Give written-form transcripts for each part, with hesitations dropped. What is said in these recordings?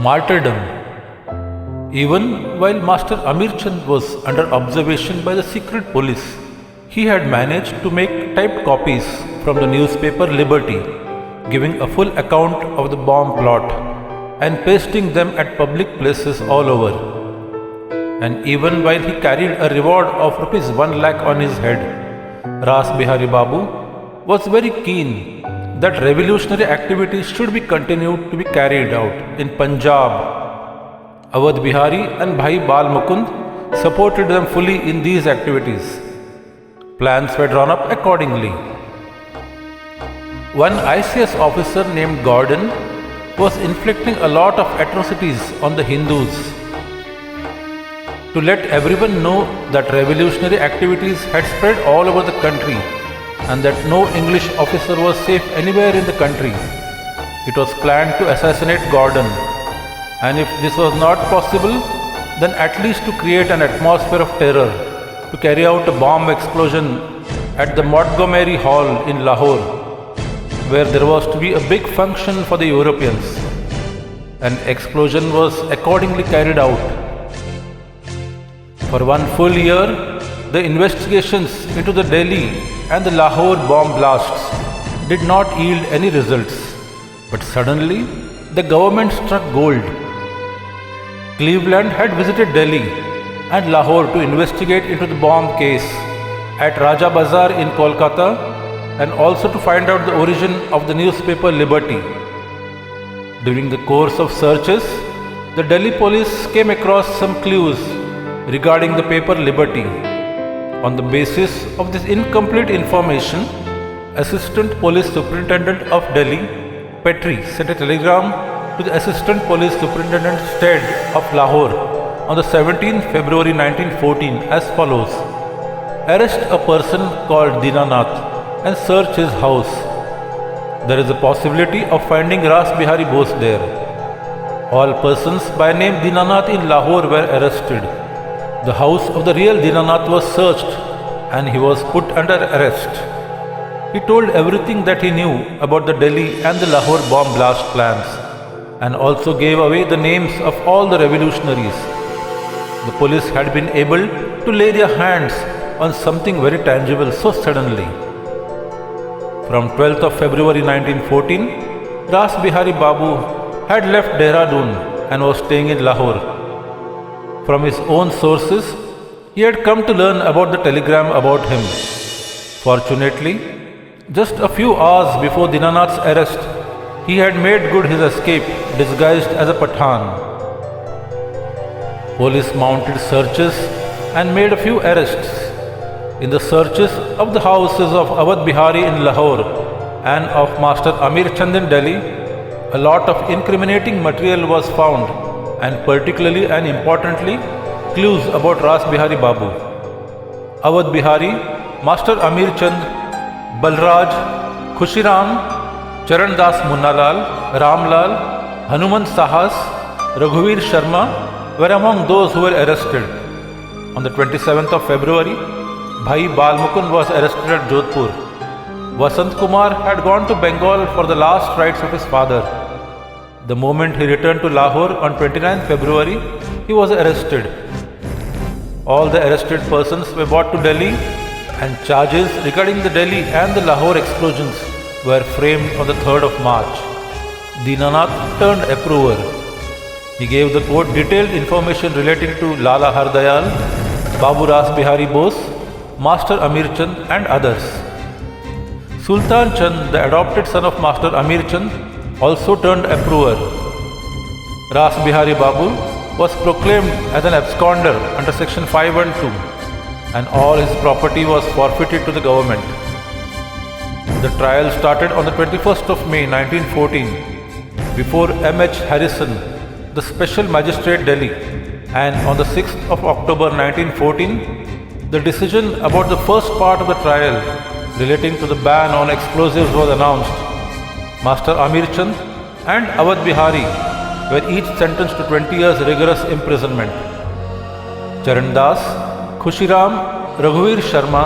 Martyrdom. Even while Master Amir Chand was under observation by the secret police, he had managed to make typed copies from the newspaper Liberty, giving a full account of the bomb plot and pasting them at public places all over. And even while he carried a reward of rupees 1 lakh on his head, Ras Bihari Babu was very keen that revolutionary activities should be continued to be carried out in Punjab. Awadh Bihari and Bhai Bal Mukund supported them fully in these activities. Plans were drawn up accordingly. One ICS officer named Gordon was inflicting a lot of atrocities on the Hindus. To let everyone know that revolutionary activities had spread all over the country and that no English officer was safe anywhere in the country, it was planned to assassinate Gordon, and if this was not possible, then at least to create an atmosphere of terror, to carry out a bomb explosion at the Montgomery Hall in Lahore, where there was to be a big function for the Europeans. An explosion was accordingly carried out. For 1 full year, the investigations into the Delhi and the Lahore bomb blasts did not yield any results. But suddenly, the government struck gold. Cleveland had visited Delhi and Lahore to investigate into the bomb case at Raja Bazar in Kolkata and also to find out the origin of the newspaper Liberty. During the course of searches, the Delhi police came across some clues regarding the paper Liberty. On the basis of this incomplete information, Assistant Police Superintendent of Delhi, Petrie, sent a telegram to the Assistant Police Superintendent Stead of Lahore on the 17th February 1914 as follows: Arrest a person called Dinanath and search his house. There is a possibility of finding Ras Bihari Bose there. All persons by name Dinanath in Lahore were arrested. The house of the real Dinanath was searched and he was put under arrest. He told everything that he knew about the Delhi and the Lahore bomb blast plans and also gave away the names of all the revolutionaries. The police had been able to lay their hands on something very tangible so suddenly. From 12th of February 1914, Ras Bihari Babu had left Dehradun and was staying in Lahore. From his own sources, he had come to learn about the telegram about him. Fortunately, just a few hours before Dinanath's arrest, he had made good his escape disguised as a Pathan. Police mounted searches and made a few arrests. In the searches of the houses of Awadh Bihari in Lahore and of Master Amir Chand in Delhi, a lot of incriminating material was found, and particularly and importantly, clues about Ras Bihari Babu. Awadh Bihari, Master Amir Chand, Balraj, Khushiram, Charan Das Munnalal, Ramlal, Hanuman Sahas, Raghuveer Sharma were among those who were arrested. On the 27th of February, Bhai Bal Mukund was arrested at Jodhpur. Vasant Kumar had gone to Bengal for the last rites of his father. The moment he returned to Lahore on 29th February, he was arrested. All the arrested persons were brought to Delhi and charges regarding the Delhi and the Lahore explosions were framed on the 3rd of March. Dinanath turned approver. He gave the court detailed information relating to Lala Hardayal, Babu Ras Bihari Bose, Master Amir Chand and others. Sultan Chand, the adopted son of Master Amir Chand, also turned approver. Ras Bihari Babu was proclaimed as an absconder under section 512 and all his property was forfeited to the government. The trial started on the 21st of May 1914 before M.H. Harrison, the Special Magistrate Delhi, and on the 6th of October 1914, the decision about the first part of the trial relating to the ban on explosives was announced. Master Amir Chand and Awadh Bihari were each sentenced to 20 years rigorous imprisonment. Charan Das, Khushiram, Raghuveer Sharma,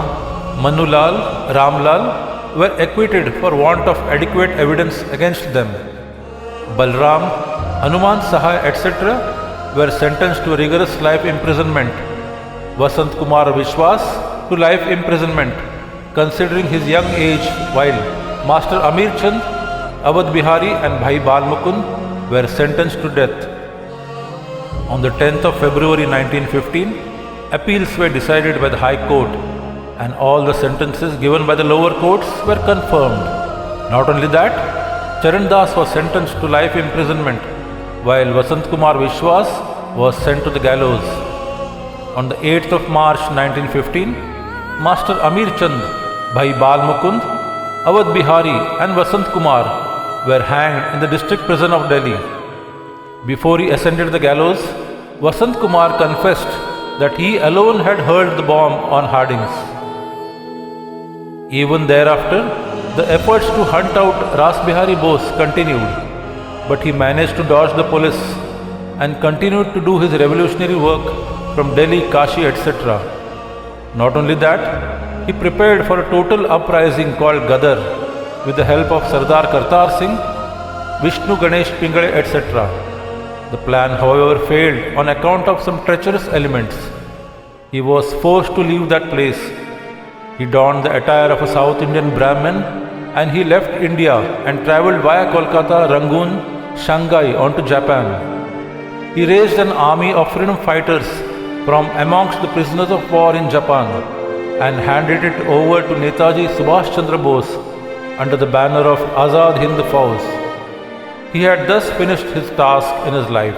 Manulal, Ramlal were acquitted for want of adequate evidence against them. Balram, Hanuman Sahai, etc., were sentenced to a rigorous life imprisonment. Vasant Kumar Vishwas to life imprisonment, considering his young age, while Master Amir Chand, Awadh Bihari and Bhai Bal Mukund were sentenced to death. On the 10th of February 1915, appeals were decided by the High Court and all the sentences given by the lower courts were confirmed. Not only that, Charan Das was sentenced to life imprisonment, while Vasant Kumar Vishwas was sent to the gallows. On the 8th of March 1915, Master Amir Chand, Bhai Bal Mukund, Awadh Bihari and Vasant Kumar were hanged in the district prison of Delhi. Before he ascended the gallows, Vasant Kumar confessed that he alone had hurled the bomb on Hardings. Even thereafter, the efforts to hunt out Ras Bihari Bose continued, but he managed to dodge the police and continued to do his revolutionary work from Delhi, Kashi, etc. Not only that, he prepared for a total uprising called Gadar with the help of Sardar Kartar Singh, Vishnu Ganesh Pingale, etc. The plan, however, failed on account of some treacherous elements. He was forced to leave that place. He donned the attire of a South Indian Brahmin and he left India and travelled via Kolkata, Rangoon, Shanghai onto Japan. He raised an army of freedom fighters from amongst the prisoners of war in Japan and handed it over to Netaji Subhash Chandra Bose under the banner of Azad Hind Fauj. He had thus finished his task in his life.